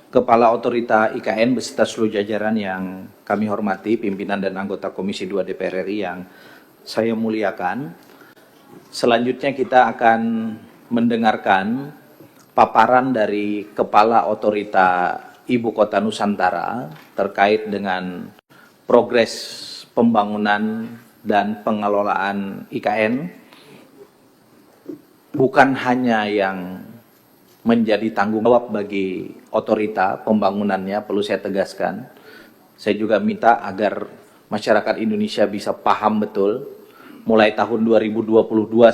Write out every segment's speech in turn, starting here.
Kepala Otorita IKN beserta seluruh jajaran yang kami hormati, pimpinan dan anggota Komisi 2 DPR RI yang saya muliakan. Selanjutnya kita akan mendengarkan paparan dari Kepala Otorita Ibu Kota Nusantara terkait dengan progres pembangunan dan pengelolaan IKN, bukan hanya yang menjadi tanggung jawab bagi otorita pembangunannya, perlu saya tegaskan. Saya juga minta agar masyarakat Indonesia bisa paham betul, mulai tahun 2022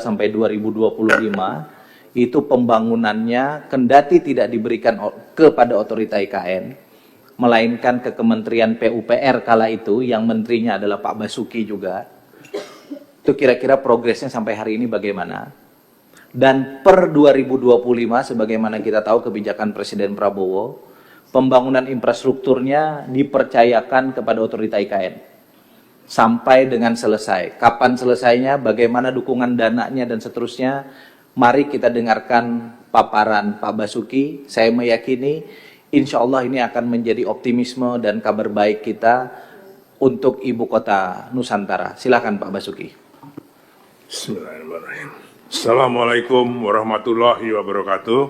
sampai 2025, itu pembangunannya kendati tidak diberikan kepada otorita IKN, melainkan ke Kementerian PUPR kala itu, yang menterinya adalah Pak Basuki juga. Itu kira-kira progresnya sampai hari ini bagaimana? Dan per 2025, sebagaimana kita tahu kebijakan Presiden Prabowo, pembangunan infrastrukturnya dipercayakan kepada otorita IKN. Sampai dengan selesai. Kapan selesainya, bagaimana dukungan dananya, dan seterusnya, mari kita dengarkan paparan Pak Basuki. Saya meyakini, insya Allah ini akan menjadi optimisme dan kabar baik kita untuk Ibu Kota Nusantara. Silakan Pak Basuki. Bismillahirrahmanirrahim. Assalamualaikum warahmatullahi wabarakatuh.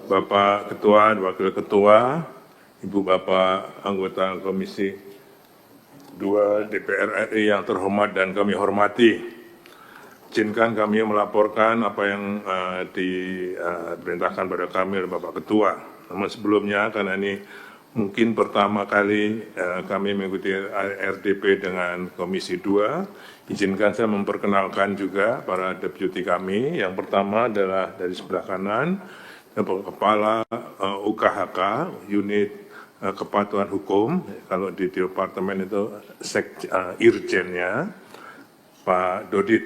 Bapak Ketua, Wakil Ketua, Ibu Bapak anggota Komisi 2 DPR RI yang terhormat dan kami hormati. Izinkan kami melaporkan apa yang diperintahkan pada kami oleh Bapak Ketua. Namun sebelumnya, karena ini mungkin pertama kali kami mengikuti RDP dengan Komisi 2, izinkan saya memperkenalkan juga para deputi kami. Yang pertama adalah dari sebelah kanan, Kepala UKHK, Unit Kepatuhan Hukum, kalau di Departemen itu Irjennya, Pak Dodit,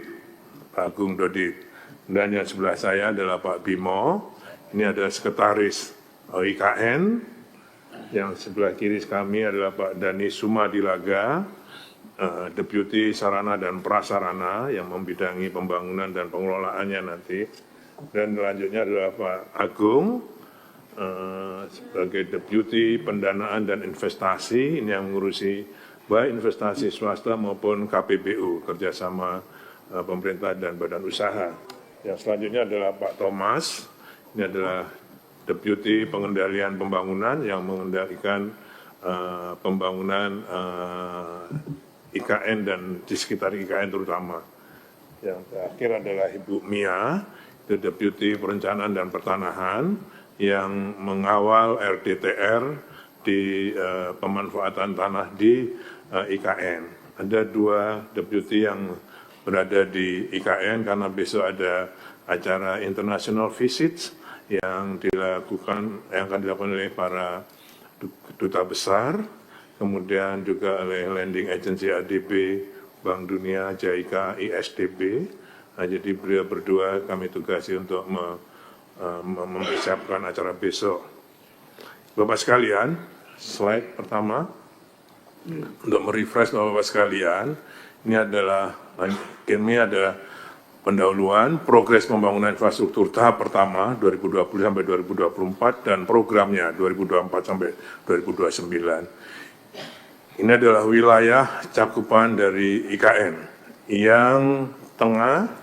Pak Agung Dodit. Dan yang sebelah saya adalah Pak Bimo, ini adalah Sekretaris IKN. Yang sebelah kiri kami adalah Pak Dani Sumadilaga, Deputi Sarana dan Prasarana yang membidangi pembangunan dan pengelolaannya nanti. Dan selanjutnya adalah Pak Agung sebagai Deputi Pendanaan dan Investasi, ini yang mengurusi baik investasi swasta maupun KPBU, kerjasama pemerintah dan badan usaha. Yang selanjutnya adalah Pak Thomas, ini adalah Deputi Pengendalian Pembangunan yang mengendalikan pembangunan IKN dan di sekitar IKN terutama. Yang terakhir adalah Ibu Mia, itu Deputi Perencanaan dan Pertanahan yang mengawal RDTR di pemanfaatan tanah di IKN. Ada dua deputi yang berada di IKN karena besok ada acara international visits yang akan dilakukan oleh para duta besar, kemudian juga oleh Lending Agency ADB, Bank Dunia, JICA, ISDB. Nah, jadi beliau berdua kami tugasi untuk mempersiapkan acara besok. Bapak sekalian, slide pertama, untuk merefresh Bapak sekalian, ini adalah pendahuluan progres pembangunan infrastruktur tahap pertama 2020 sampai 2024 dan programnya 2024 sampai 2029. Ini adalah wilayah cakupan dari IKN yang tengah,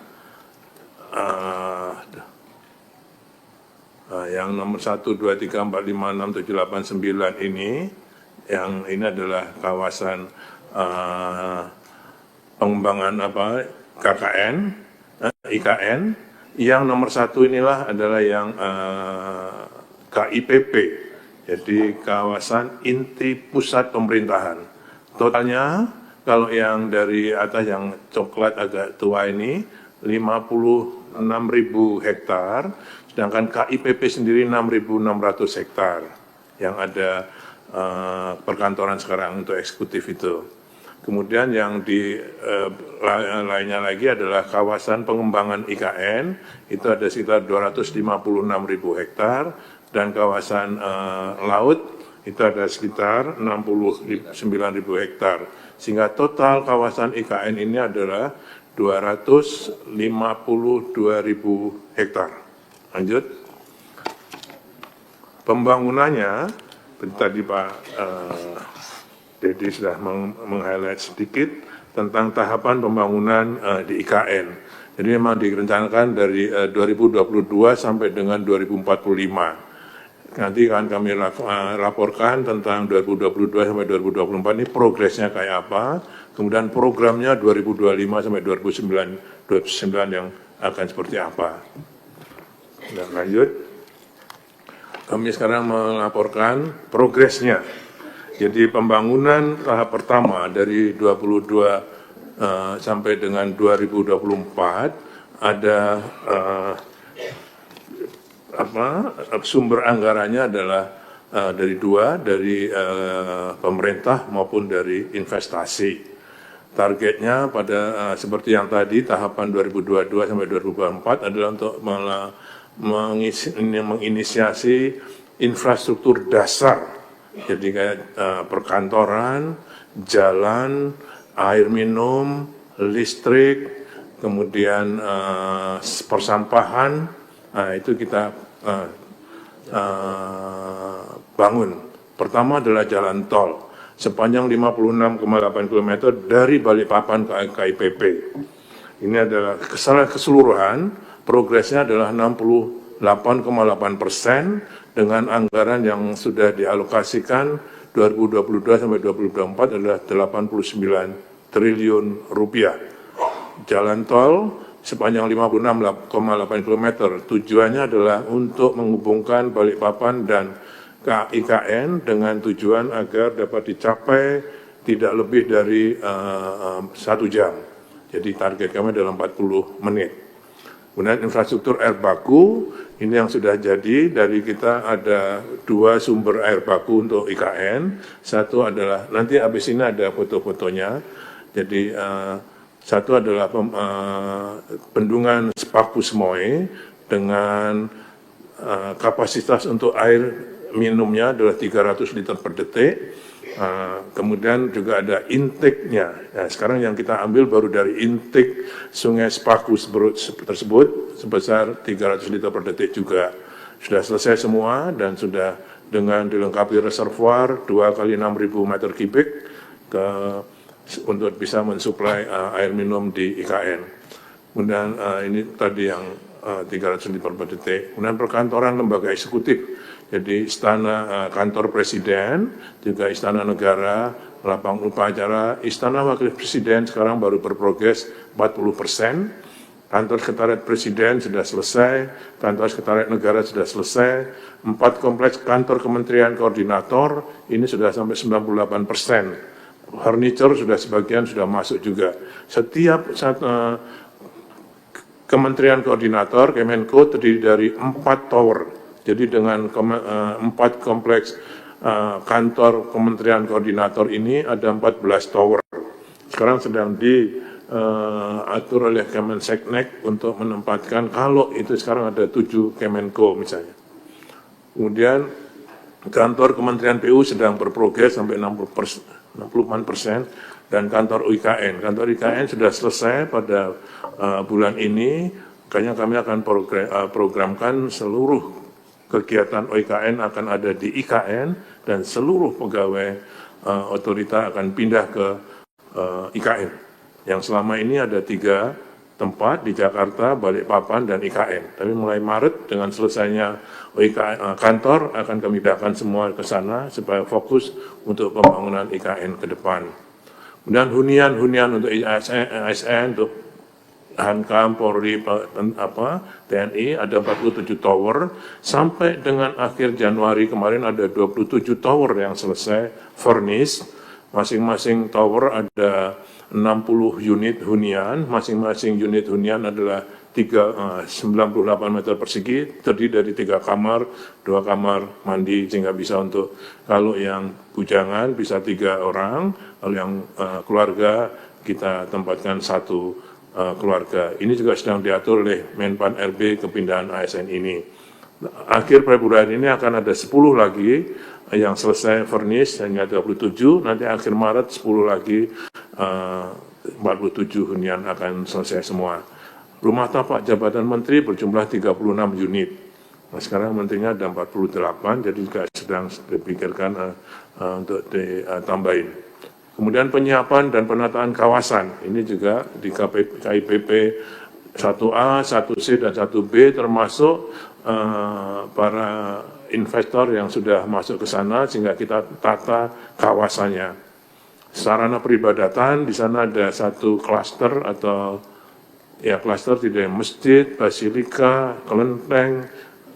yang nomor 1, 2, 3, 4, 5, 6, 7, 8, 9 ini, yang ini adalah kawasan pengembangan KKN, IKN, yang nomor 1 inilah adalah yang KIPP, jadi kawasan inti pusat pemerintahan. Totalnya, kalau yang dari atas yang coklat agak tua ini, 56.000 hektar, sedangkan KIPP sendiri 6.600 hektar, yang ada perkantoran sekarang untuk eksekutif itu. Kemudian yang di lainnya lagi adalah kawasan pengembangan IKN, itu ada sekitar 256.000 hektar, dan kawasan laut itu ada sekitar 69.000 hektar. Sehingga total kawasan IKN ini adalah 252.000 hektar. Lanjut. Pembangunannya Tadi Pak Dedi sudah meng-highlight sedikit tentang tahapan pembangunan di IKN. Jadi memang direncanakan dari 2022 sampai dengan 2045. Nanti akan kami laporkan tentang 2022 sampai 2024 ini progresnya kayak apa, kemudian programnya 2025 sampai 2029 yang akan seperti apa. Dan lanjut, kami sekarang melaporkan progresnya. Jadi pembangunan tahap pertama dari 22 sampai dengan 2024 ada sumber anggarannya adalah dari pemerintah maupun dari investasi. Targetnya pada seperti yang tadi tahapan 2022 sampai 2024 adalah untuk menginisiasi infrastruktur dasar. Jadi kayak perkantoran, jalan, air minum, listrik, kemudian persampahan, itu kita bangun. Pertama adalah jalan tol sepanjang 56,8 km dari Balikpapan ke KIPP. Ini adalah keseluruhan progresnya adalah 68,8% dengan anggaran yang sudah dialokasikan 2022 sampai 2024 adalah 89 triliun rupiah. Jalan tol sepanjang 56,8 km tujuannya adalah untuk menghubungkan Balikpapan dan IKN dengan tujuan agar dapat dicapai tidak lebih dari 1 jam. Jadi target kami adalah 40 menit. Kemudian infrastruktur air baku, ini yang sudah jadi, dari kita ada 2 sumber air baku untuk IKN. Satu adalah, nanti habis ini ada foto-fotonya, jadi satu adalah bendungan Sepaku Semoy dengan kapasitas untuk air minumnya adalah 300 liter per detik. Kemudian juga ada intake-nya. Nah, sekarang yang kita ambil baru dari intake Sungai Sepaku tersebut sebesar 300 liter per detik juga. Sudah selesai semua dan sudah dengan dilengkapi reservoir 2 kali 6.000 meter kubik untuk bisa mensuplai air minum di IKN. Kemudian ini tadi yang 300 liter per detik. Kemudian perkantoran lembaga eksekutif. Jadi istana kantor presiden, juga istana negara, lapangan upacara, istana wakil presiden sekarang baru berprogres 40%, kantor sekretariat presiden sudah selesai, kantor sekretariat negara sudah selesai, 4 kompleks kantor kementerian koordinator ini sudah sampai 98%. Furniture sudah sebagian sudah masuk juga. Setiap kementerian koordinator, Kemenko terdiri dari 4 tower. Jadi dengan 4 kompleks kantor kementerian koordinator ini ada 14 tower. Sekarang sedang diatur oleh Kemenseknek untuk menempatkan, kalau itu sekarang ada 7 Kemenko misalnya. Kemudian kantor Kementerian PU sedang berprogres sampai 60% dan kantor IKN. Kantor IKN sudah selesai pada bulan ini, makanya kami akan programkan seluruh kegiatan OIKN akan ada di IKN dan seluruh pegawai otorita akan pindah ke IKN. Yang selama ini ada 3 tempat di Jakarta, Balikpapan, dan IKN. Tapi mulai Maret dengan selesainya kantor akan kami pindahkan semua ke sana supaya fokus untuk pembangunan IKN ke depan. Kemudian hunian untuk ASN, untuk Hankam, Polri, TNI ada 47 tower, sampai dengan akhir Januari kemarin ada 27 tower yang selesai furnish. Masing-masing tower ada 60 unit hunian, masing-masing unit hunian adalah 98 meter persegi, terdiri dari 3 kamar, 2 kamar mandi, sehingga bisa untuk, kalau yang bujangan bisa 3 orang, kalau yang keluarga kita tempatkan 1 keluarga. Ini juga sedang diatur oleh Menpan RB kepindahan ASN ini. Akhir Februari ini akan ada 10 lagi yang selesai furnish hingga 27, nanti akhir Maret 10 lagi 47 hunian akan selesai semua. Rumah tapak jabatan menteri berjumlah 36 unit. Nah, sekarang menterinya ada 48, jadi juga sedang dipikirkan untuk ditambahin. Kemudian penyiapan dan penataan kawasan, ini juga di KIPP 1A, 1C, dan 1B termasuk para investor yang sudah masuk ke sana sehingga kita tata kawasannya. Sarana peribadatan, di sana ada satu klaster atau ya klaster tidak masjid, basilika, kelenteng,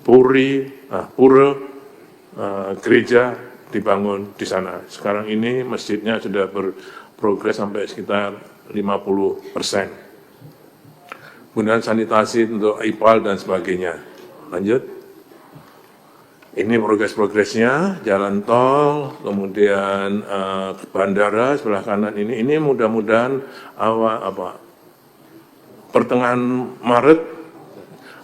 pura, gereja dibangun di sana. Sekarang ini masjidnya sudah berprogres sampai sekitar 50%. Kemudian sanitasi untuk IPAL dan sebagainya. Lanjut. Ini progres-progresnya, jalan tol, kemudian bandara sebelah kanan ini mudah-mudahan pertengahan Maret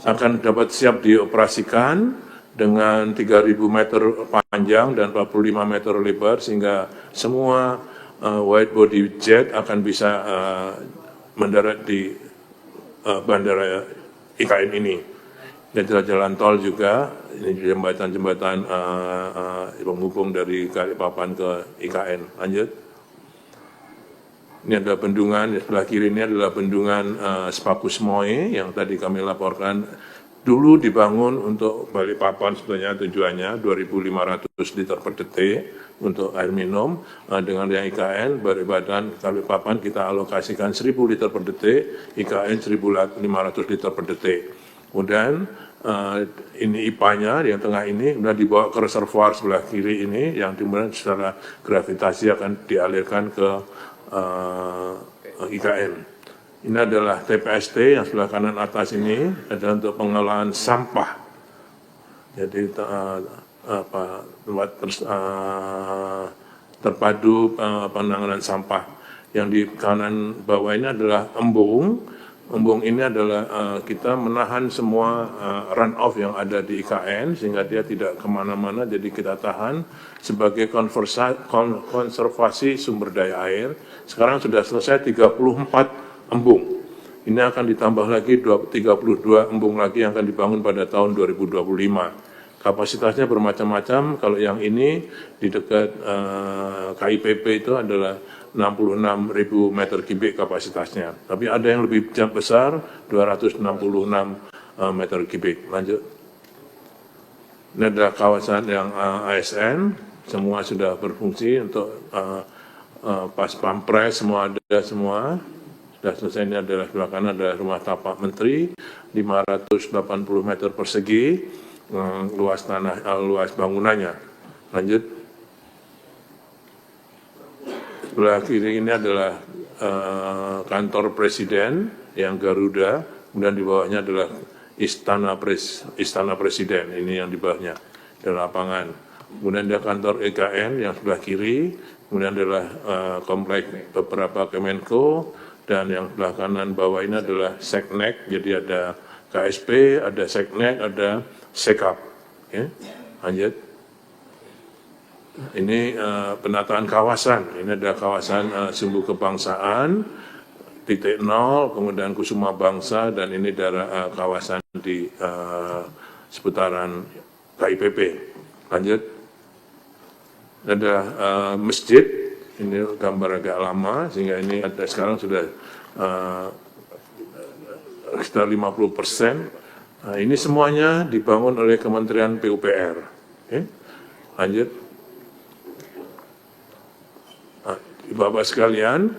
akan dapat siap dioperasikan dengan 3.000 meter panjang dan 45 meter lebar, sehingga semua wide body jet akan bisa mendarat di bandara IKN ini. Dan jalan tol juga, ini jembatan-jembatan penghubung dari Balikpapan ke IKN. Lanjut. Ini adalah bendungan, di sebelah kiri ini adalah bendungan Sepakusmoe yang tadi kami laporkan. Dulu dibangun untuk Balikpapan, sebenarnya tujuannya 2.500 liter per detik untuk air minum. Dengan yang IKN, Balikpapan kita alokasikan 1.000 liter per detik, IKN 1.500 liter per detik. Kemudian ini IPA-nya yang tengah ini, kemudian dibawa ke reservoir sebelah kiri ini, yang kemudian secara gravitasi akan dialirkan ke IKN. Ini adalah TPST yang sebelah kanan atas ini adalah untuk pengelolaan sampah. Jadi tempat terpadu penanganan sampah. Yang di kanan bawah ini adalah embung. Embung ini adalah kita menahan semua run-off yang ada di IKN sehingga dia tidak kemana-mana, jadi kita tahan sebagai konservasi sumber daya air. Sekarang sudah selesai 34 embung. Ini akan ditambah lagi 32 embung lagi yang akan dibangun pada tahun 2025. Kapasitasnya bermacam-macam. Kalau yang ini di dekat KIPP itu adalah 66.000 meter kubik kapasitasnya. Tapi ada yang lebih besar, 266 meter kubik. Lanjut. Ini adalah kawasan yang ASN, semua sudah berfungsi untuk pas pampres, semua ada semua. Sudah selesai. Ini adalah sebelah kanan adalah rumah tapak menteri, 580 meter persegi, luas tanah, luas bangunannya. Lanjut. Sebelah kiri ini adalah kantor presiden yang Garuda, kemudian di bawahnya adalah Istana Presiden, ini yang di bawahnya, di lapangan. Kemudian ada kantor EKN yang sebelah kiri, kemudian adalah komplek beberapa Kemenko, dan yang sebelah kanan bawah ini adalah Seknek, jadi ada KSP, ada Seknek, ada Sekap. Ya. Lanjut. Ini penataan kawasan, ini ada kawasan Sumbu Kebangsaan, titik 0, kemudian Kusuma Bangsa, dan ini daerah kawasan di seputaran KIPP. Lanjut. Ada masjid, ini gambar agak lama, sehingga ini ada sekarang sudah sekitar 50%. Nah, ini semuanya dibangun oleh Kementerian PUPR. Okay. Lanjut. Bapak sekalian,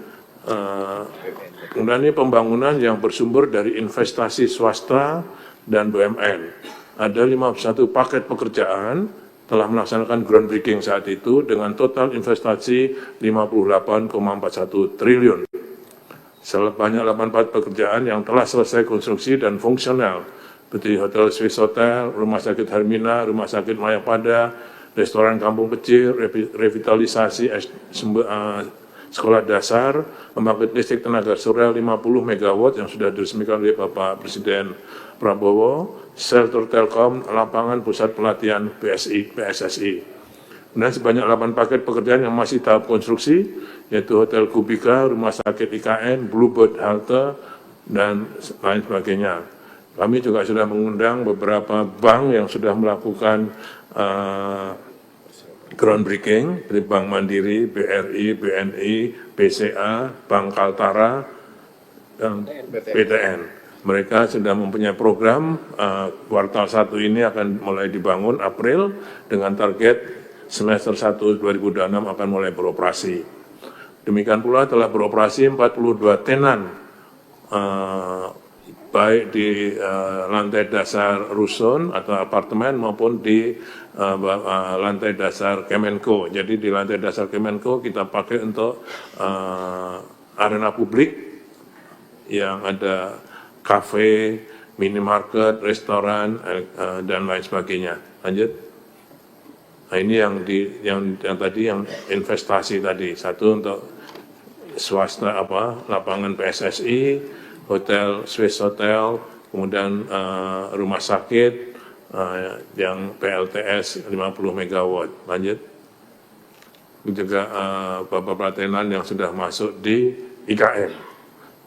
kemudian ini pembangunan yang bersumber dari investasi swasta dan BUMN. Ada 51 paket pekerjaan telah melaksanakan groundbreaking saat itu dengan total investasi 58,41 triliun. Sebanyak 84 pekerjaan yang telah selesai konstruksi dan fungsional, seperti Hotel Swiss Hotel, Rumah Sakit Hermina, Rumah Sakit Mayapada, restoran kampung kecil, revitalisasi sekolah dasar, pembangkit listrik tenaga surya 50 MW yang sudah diresmikan oleh Bapak Presiden Prabowo, shelter Telkom, lapangan pusat pelatihan PSSI. Dan sebanyak 8 paket pekerjaan yang masih tahap konstruksi, yaitu Hotel Kubika, Rumah Sakit IKN, Bluebird Halte, dan lain sebagainya. Kami juga sudah mengundang beberapa bank yang sudah melakukan groundbreaking, seperti Bank Mandiri, BRI, BNI, BCA, Bank Kaltara, dan BTN. Mereka sudah mempunyai program, kuartal 1 ini akan mulai dibangun April, dengan target semester 1 2026 akan mulai beroperasi. Demikian pula telah beroperasi 42 tenan, baik di lantai dasar rusun atau apartemen maupun di lantai dasar Kemenko. Jadi di lantai dasar Kemenko kita pakai untuk arena publik yang ada kafe, minimarket, restoran, dan lain sebagainya. Lanjut. Nah, ini yang tadi yang investasi tadi. Satu untuk swasta lapangan PSSI, hotel, Swiss Hotel, kemudian rumah sakit yang PLTS 50 megawatt. Lanjut. Juga beberapa tenan yang sudah masuk di IKN.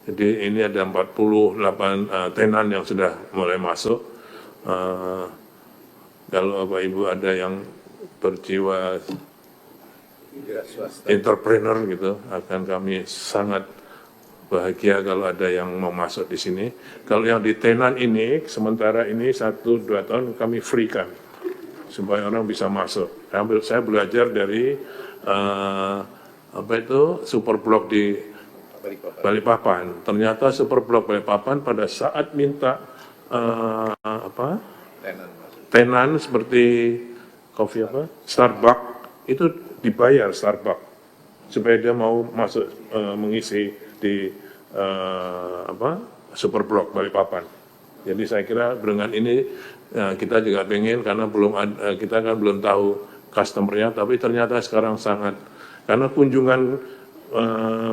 Jadi ini ada 48 tenan yang sudah mulai masuk. Kalau Bapak Ibu ada yang berjiwa entrepreneur gitu, akan kami sangat bahagia kalau ada yang mau masuk di sini. Kalau yang di tenan ini, sementara ini 1-2 tahun kami free-kan, supaya orang bisa masuk. Saya belajar dari Superblok di Balikpapan. Ternyata Superblok Balikpapan pada saat minta tenan seperti Starbucks, itu dibayar Starbucks supaya dia mau masuk mengisi di Superblok Balikpapan. Jadi saya kira dengan ini kita juga pengen, karena kita kan belum tahu customer-nya, tapi ternyata sekarang sangat, karena kunjungan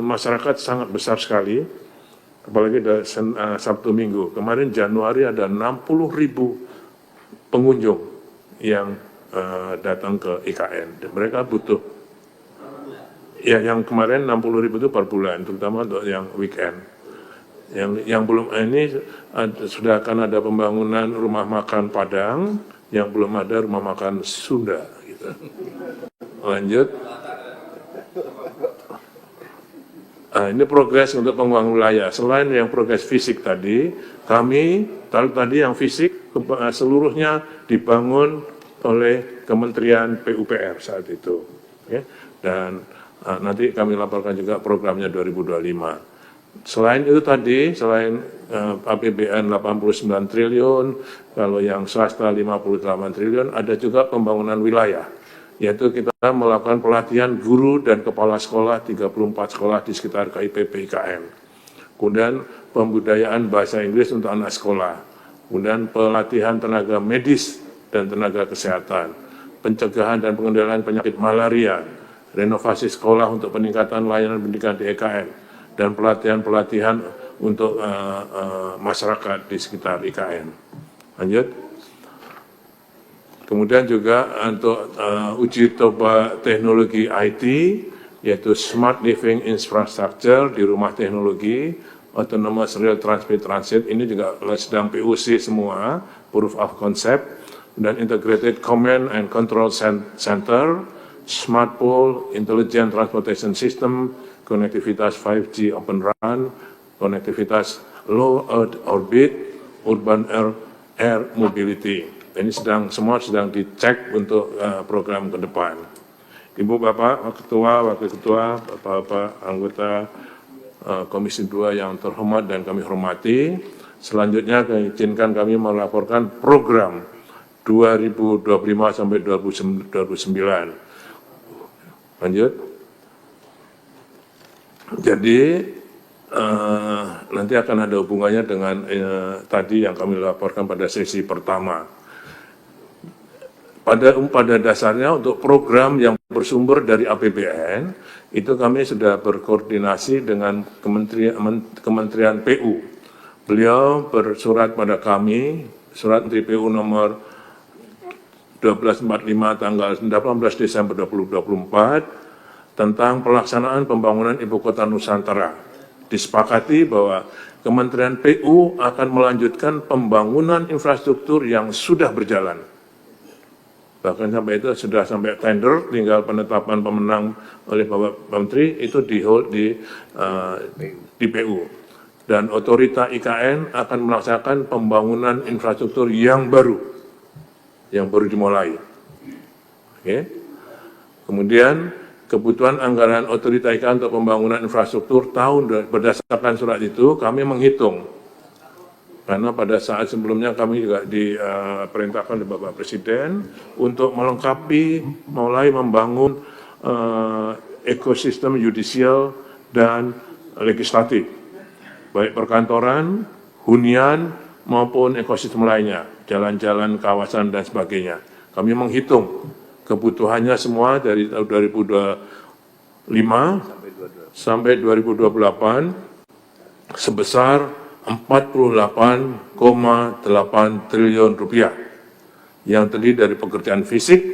masyarakat sangat besar sekali, apalagi Sabtu Minggu. Kemarin Januari ada 60.000 pengunjung yang datang ke IKN. Mereka butuh, ya yang kemarin 60.000 itu per bulan, terutama untuk yang weekend. Yang belum ini sudah akan ada pembangunan rumah makan Padang, yang belum ada rumah makan Sunda. Gitu. Lanjut. Ini progres untuk pengembangan wilayah. Selain yang progres fisik tadi, tadi yang fisik seluruhnya dibangun oleh Kementerian PUPR saat itu. Ya. Dan nanti kami laporkan juga programnya 2025. Selain itu tadi, selain APBN 89 triliun, kalau yang swasta 58 triliun, ada juga pembangunan wilayah, yaitu kita melakukan pelatihan guru dan kepala sekolah 34 sekolah di sekitar KIPP IKN. Kemudian pembudayaan bahasa Inggris untuk anak sekolah. Kemudian pelatihan tenaga medis dan tenaga kesehatan. Pencegahan dan pengendalian penyakit malaria. Renovasi sekolah untuk peningkatan layanan pendidikan di IKN. Dan pelatihan-pelatihan untuk masyarakat di sekitar IKN. Lanjut. Kemudian juga untuk uji coba teknologi IT, yaitu Smart Living Infrastructure di rumah teknologi, Autonomous Real Transit, ini juga sedang POC semua, Proof of Concept, dan Integrated Command and Control Center, Smart Pole, Intelligent Transportation System, konektivitas 5G Open RAN, konektivitas Low Earth Orbit, Urban Air Mobility. Ini semua sedang dicek untuk program ke depan. Ibu, Bapak, Ketua, Wakil Ketua, Bapak-Bapak anggota Komisi 2 yang terhormat dan kami hormati, selanjutnya izinkan kami melaporkan program 2025 sampai 2029. Lanjut. Jadi nanti akan ada hubungannya dengan tadi yang kami laporkan pada sesi pertama. Pada dasarnya untuk program yang bersumber dari APBN, itu kami sudah berkoordinasi dengan Kementerian PU. Beliau bersurat pada kami, surat Menteri PU nomor 1245 tanggal 18 Desember 2024, tentang pelaksanaan pembangunan Ibu Kota Nusantara. Disepakati bahwa Kementerian PU akan melanjutkan pembangunan infrastruktur yang sudah berjalan. Bahkan sampai itu sudah sampai tender, tinggal penetapan pemenang oleh Bapak Menteri itu di PU. Dan otorita IKN akan melaksanakan pembangunan infrastruktur yang baru dimulai. Oke. Kemudian kebutuhan anggaran otorita IKN untuk pembangunan infrastruktur berdasarkan surat itu kami menghitung. Karena pada saat sebelumnya kami juga diperintahkan oleh Bapak Presiden untuk melengkapi, mulai membangun ekosistem yudisial dan legislatif, baik perkantoran, hunian, maupun ekosistem lainnya, jalan-jalan, kawasan, dan sebagainya. Kami menghitung kebutuhannya semua dari tahun 2025 sampai 2028 sebesar 48,8 triliun rupiah yang terdiri dari pekerjaan fisik,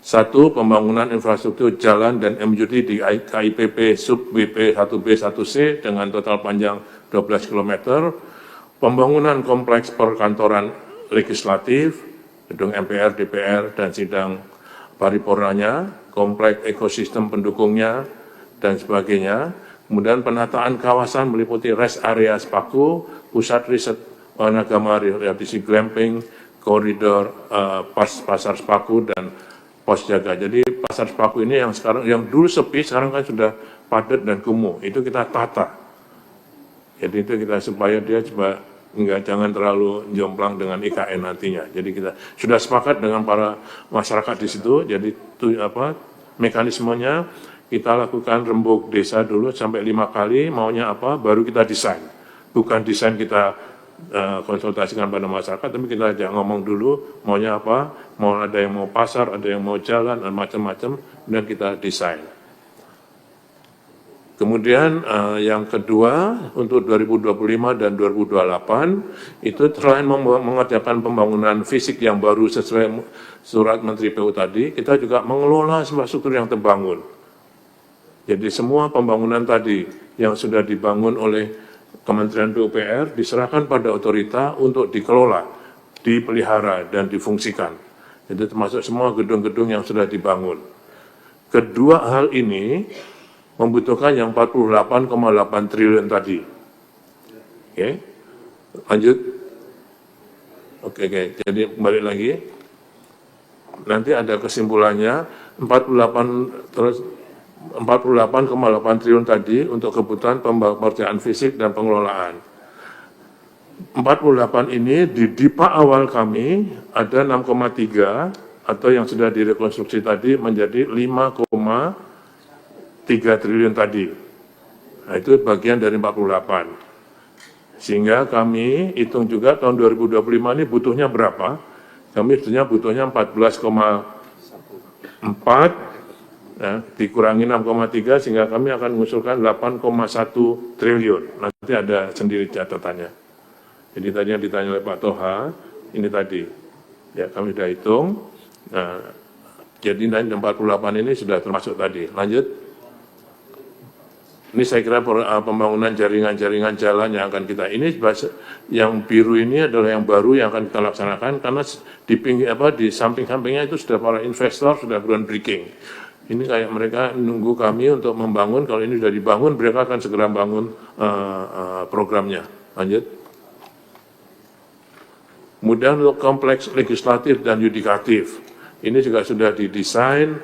satu, pembangunan infrastruktur jalan dan MUD di KIPP sub BP 1B 1C dengan total panjang 12 km, pembangunan kompleks perkantoran legislatif, gedung MPR, DPR, dan sidang paripurnanya, kompleks ekosistem pendukungnya, dan sebagainya. Kemudian penataan kawasan meliputi rest area Spaku, pusat riset Wanagama rehabilitasi glamping, koridor pasar Spaku, dan pos jaga. Jadi pasar Spaku ini yang dulu sepi, sekarang kan sudah padat dan kumuh. Itu kita tata. Jadi itu kita supaya dia coba jangan terlalu jomplang dengan IKN nantinya. Jadi kita sudah sepakat dengan para masyarakat di situ. Jadi mekanismenya kita lakukan rembuk desa dulu sampai 5 kali, maunya apa, baru kita desain. Bukan desain kita konsultasikan pada masyarakat, tapi kita ajak ngomong dulu, maunya apa, mau ada yang mau pasar, ada yang mau jalan, dan macam-macam, dan kita desain. Kemudian yang kedua, untuk 2025 dan 2028, itu selain mengerjakan pembangunan fisik yang baru sesuai surat Menteri PU tadi, kita juga mengelola infrastruktur yang terbangun. Jadi semua pembangunan tadi yang sudah dibangun oleh Kementerian PUPR diserahkan pada otorita untuk dikelola, dipelihara, dan difungsikan. Jadi termasuk semua gedung-gedung yang sudah dibangun. Kedua hal ini membutuhkan yang 48,8 triliun tadi. Oke, lanjut. Oke, jadi balik lagi. Nanti ada kesimpulannya 48,8 triliun tadi untuk kebutuhan pekerjaan fisik dan pengelolaan. 48 ini di DIPA awal kami ada 6,3 atau yang sudah direkonstruksi tadi menjadi 5,3 triliun tadi. Nah, itu bagian dari 48. Sehingga kami hitung juga tahun 2025 ini butuhnya berapa? Kami sebetulnya butuhnya 14,4, ya, dikurangi 6,3 sehingga kami akan mengusulkan 8,1 triliun. Nanti ada sendiri catatannya. Jadi tadi yang ditanya oleh Pak Toha, ini tadi. Ya, kami sudah hitung. Nah, jadi 48 ini sudah termasuk tadi. Lanjut. Ini saya kira pembangunan jaringan-jaringan jalan yang akan kita, ini yang biru ini adalah yang baru yang akan kita laksanakan karena di samping-sampingnya itu sudah para investor sudah groundbreaking. Ini kayak mereka nunggu kami untuk membangun, kalau ini sudah dibangun mereka akan segera bangun programnya. Lanjut. Kemudian untuk kompleks legislatif dan yudikatif, ini juga sudah didesain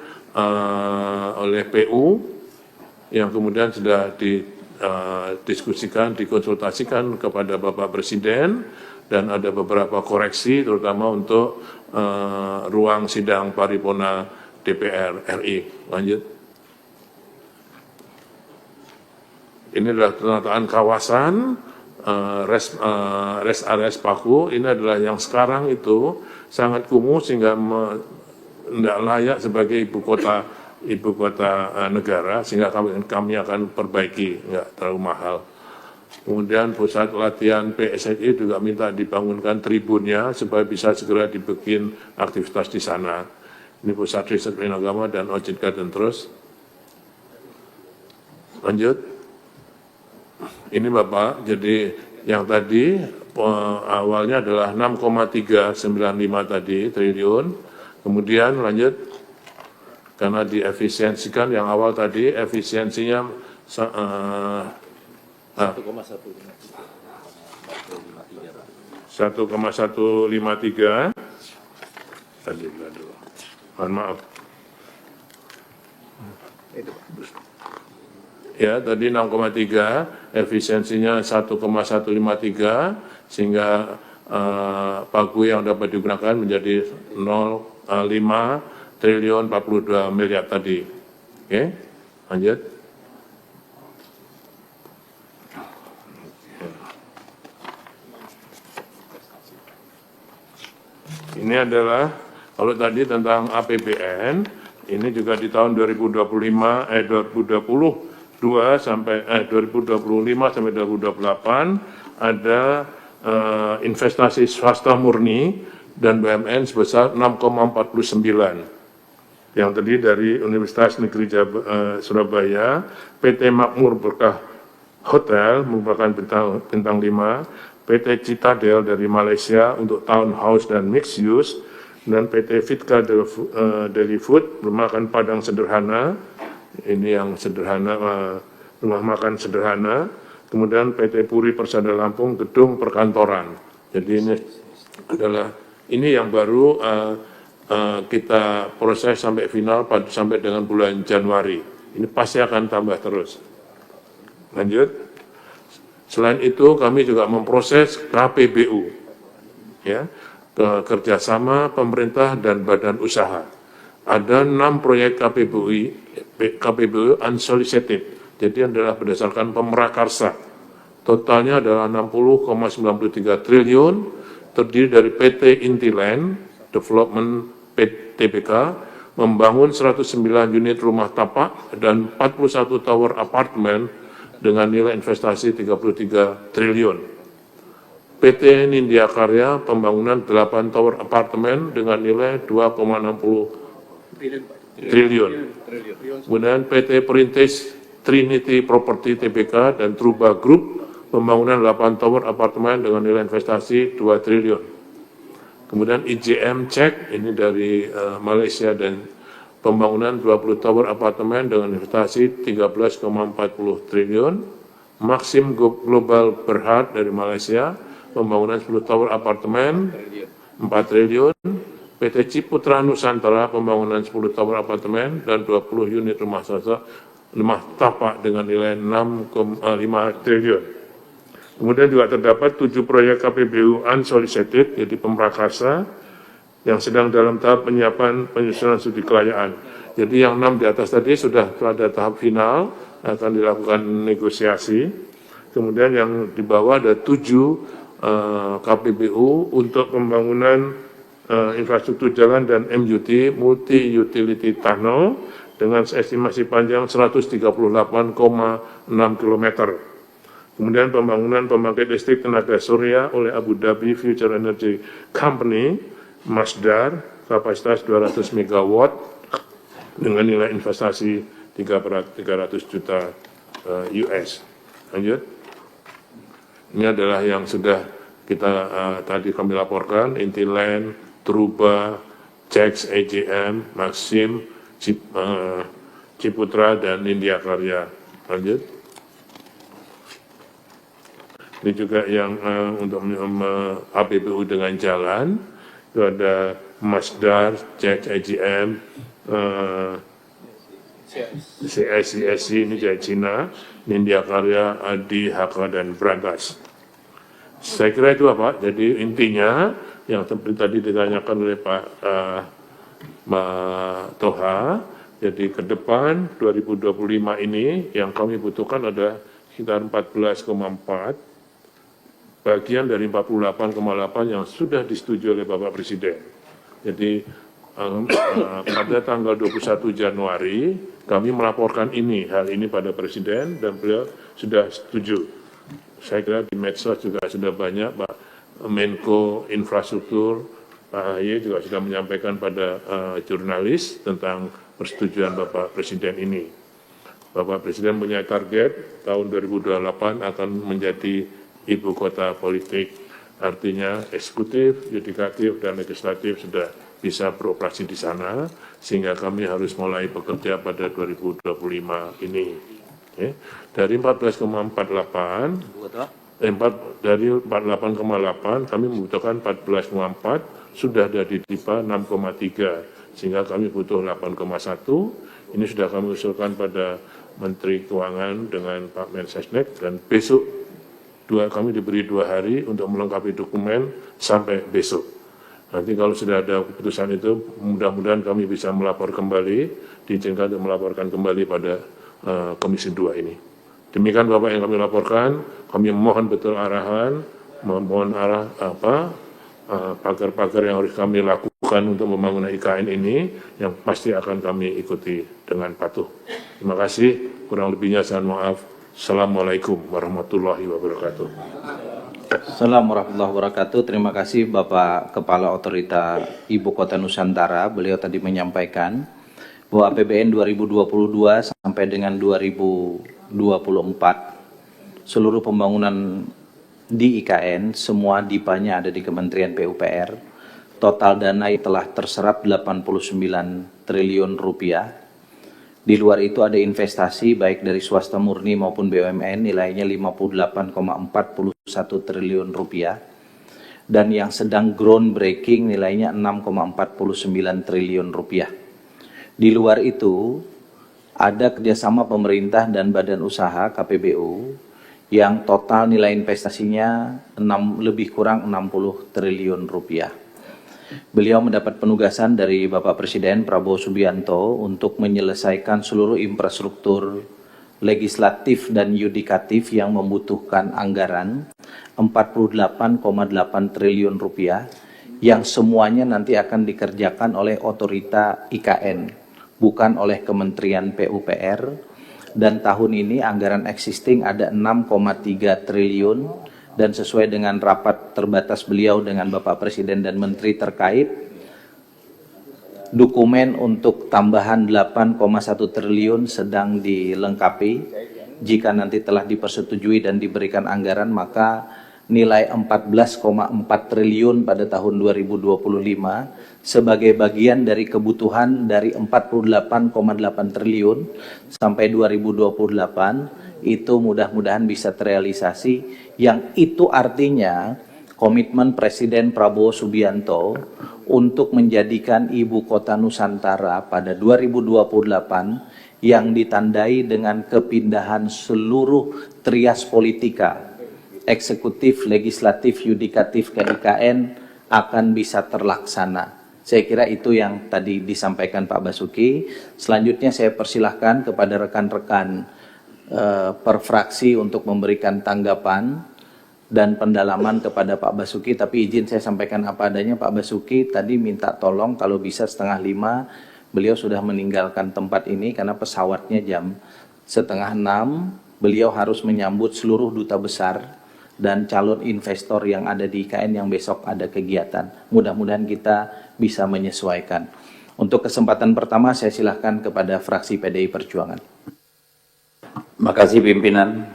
oleh PU, yang kemudian sudah didiskusikan, dikonsultasikan kepada Bapak Presiden, dan ada beberapa koreksi, terutama untuk ruang sidang paripurna DPR RI. Lanjut. Ini adalah penataan kawasan, rest area Spaku, ini adalah yang sekarang itu sangat kumuh sehingga tidak layak sebagai ibu kota negara, sehingga kami akan perbaiki, nggak terlalu mahal. Kemudian pusat latihan PSSI juga minta dibangunkan tribunnya supaya bisa segera dibikin aktivitas di sana. Ini pusat riset agama dan OJK dan terus. Lanjut. Ini Bapak, jadi Yang tadi awalnya adalah 6,395 tadi triliun, kemudian lanjut karena diefisiensikan yang awal tadi efisiensinya 1,153 tadi, mohon maaf. Ya, tadi 6,3, efisiensinya 1,153, sehingga pagu yang dapat digunakan menjadi 0,5 triliun 42 miliar tadi. Oke, lanjut. Ini adalah, kalau tadi tentang APBN, ini juga di tahun 2025 sampai 2028 ada investasi swasta murni dan BUMN sebesar 6,49 yang terdiri dari Universitas Negeri Surabaya, PT Makmur Berkah Hotel merupakan bintang 5, PT Citadel dari Malaysia untuk townhouse dan mixed use, dan PT Vitka Deli Food merupakan padang sederhana, ini yang sederhana, rumah makan sederhana. Kemudian PT Puri Persada Lampung gedung perkantoran. Jadi ini yang baru kita proses sampai final sampai dengan bulan Januari. Ini pasti akan tambah terus. Lanjut. Selain itu kami juga memproses KPBU, ya, kerjasama pemerintah dan badan usaha. Ada 6 proyek KPBU unsolicited, jadi adalah berdasarkan pemrakarsa. Totalnya adalah 60,93 triliun, terdiri dari PT Intiland Development TBK, membangun 109 unit rumah tapak dan 41 tower apartemen dengan nilai investasi 33 triliun. PT Nindya Karya, pembangunan 8 tower apartemen dengan nilai 2,60 triliun. Kemudian PT Perintis Trinity Property TBK dan Truba Group, pembangunan 8 tower apartemen dengan nilai investasi 2 triliun. Kemudian IJM Cek, ini dari Malaysia, dan pembangunan 20 tower apartemen dengan investasi 13,40 triliun. Maxim Global Berhad dari Malaysia, pembangunan 10 tower apartemen 4 triliun. PT Ciputra Nusantara, pembangunan 10 tower apartemen dan 20 unit rumah tapak dengan nilai 6,5 triliun. Kemudian juga terdapat 7 proyek KPBU unsolicited, jadi pemrakarsa, yang sedang dalam tahap penyiapan penyusunan studi kelayaan. Jadi yang 6 di atas tadi sudah pada tahap final, akan dilakukan negosiasi. Kemudian yang di bawah ada 7 KPBU untuk pembangunan infrastruktur jalan dan MUT, multi utility tunnel, dengan estimasi panjang 138,6 km. Kemudian pembangunan pembangkit listrik tenaga surya oleh Abu Dhabi Future Energy Company, Masdar, kapasitas 200 MW dengan nilai investasi 300 juta US. Lanjut. Ini adalah yang sudah kita tadi kami laporkan, Intiland, Truba, Cex, AJM, Maxim, Ciputra, dan Nindya Karya. Lanjut. Ini juga yang untuk APBU dengan jalan, itu ada Masdar, Cex, AJM, CSC ini dari Cina, Nindya Karya, Adi, Haka, dan Brantas. Saya kira itu apa? Jadi intinya yang seperti tadi ditanyakan oleh Pak Toha, jadi ke depan 2025 ini yang kami butuhkan ada sekitar 14,4, bagian dari 48,8 yang sudah disetujui oleh Bapak Presiden. Jadi pada tanggal 21 Januari kami melaporkan hal ini pada Presiden dan beliau sudah setuju. Saya kira di medsos juga sudah banyak, Pak Menko Infrastruktur, Pak AHY juga sudah menyampaikan pada jurnalis tentang persetujuan Bapak Presiden ini. Bapak Presiden punya target tahun 2028 akan menjadi ibu kota politik, artinya eksekutif, yudikatif, dan legislatif sudah bisa beroperasi di sana, sehingga kami harus mulai bekerja pada 2025 ini. Ya. Dari 14,48, dari 48,8 kami membutuhkan 14,4, sudah ada di DIPA 6,3, sehingga kami butuh 8,1. Ini sudah kami usulkan pada Menteri Keuangan dengan Pak Mensesnek, dan besok kami diberi 2 hari untuk melengkapi dokumen sampai besok. Nanti kalau sudah ada keputusan itu, mudah-mudahan kami bisa melapor kembali, diizinkan untuk melaporkan kembali pada Komisi 2 ini. Demikian Bapak yang kami laporkan, kami mohon betul arahan, mohon arah pagar-pagar yang harus kami lakukan untuk membangun IKN ini, yang pasti akan kami ikuti dengan patuh. Terima kasih, kurang lebihnya saya maaf. Assalamualaikum warahmatullahi wabarakatuh. Assalamualaikum warahmatullahi wabarakatuh. Terima kasih Bapak Kepala Otorita Ibu Kota Nusantara. Beliau tadi menyampaikan bahwa APBN 2022 sampai dengan 2024 seluruh pembangunan di IKN semua DIPA-nya ada di Kementerian PUPR. Total dana yang telah terserap 89 triliun rupiah. Di luar itu ada investasi baik dari swasta murni maupun BUMN nilainya 58,41 triliun rupiah. Dan yang sedang groundbreaking nilainya 6,49 triliun rupiah. Di luar itu, ada kerjasama pemerintah dan badan usaha KPBU yang total nilai investasinya lebih kurang 60 triliun rupiah. Beliau mendapat penugasan dari Bapak Presiden Prabowo Subianto untuk menyelesaikan seluruh infrastruktur legislatif dan yudikatif yang membutuhkan anggaran 48,8 triliun rupiah yang semuanya nanti akan dikerjakan oleh otorita IKN. Bukan oleh Kementerian PUPR, dan tahun ini anggaran existing ada 6,3 triliun, dan sesuai dengan rapat terbatas beliau dengan Bapak Presiden dan Menteri terkait, dokumen untuk tambahan 8,1 triliun sedang dilengkapi. Jika nanti telah dipersetujui dan diberikan anggaran, maka nilai 14,4 triliun pada tahun 2025 sebagai bagian dari kebutuhan dari 48,8 triliun sampai 2028 itu mudah-mudahan bisa terrealisasi, yang itu artinya komitmen Presiden Prabowo Subianto untuk menjadikan Ibu Kota Nusantara pada 2028 yang ditandai dengan kepindahan seluruh trias politika eksekutif, legislatif, yudikatif ke IKN akan bisa terlaksana. Saya kira itu yang tadi disampaikan Pak Basuki. Selanjutnya saya persilahkan kepada rekan-rekan per fraksi untuk memberikan tanggapan dan pendalaman kepada Pak Basuki. Tapi izin saya sampaikan apa adanya, Pak Basuki tadi minta tolong kalau bisa 4:30, beliau sudah meninggalkan tempat ini karena pesawatnya jam 5:30. Beliau harus menyambut seluruh duta besar dan calon investor yang ada di IKN yang besok ada kegiatan. Mudah-mudahan kita bisa menyesuaikan. Untuk kesempatan pertama saya silahkan kepada fraksi PDI Perjuangan. Makasih pimpinan.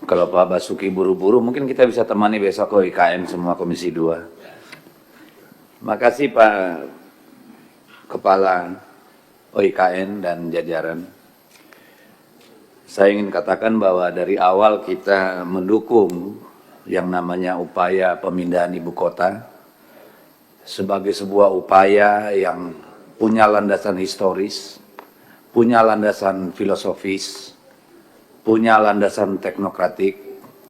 Kalau Pak Basuki buru-buru mungkin kita bisa temani besok ke IKN semua Komisi 2. Makasih Pak Kepala OIKN dan jajaran. Saya ingin katakan bahwa dari awal kita mendukung yang namanya upaya pemindahan ibu kota sebagai sebuah upaya yang punya landasan historis, punya landasan filosofis, punya landasan teknokratik,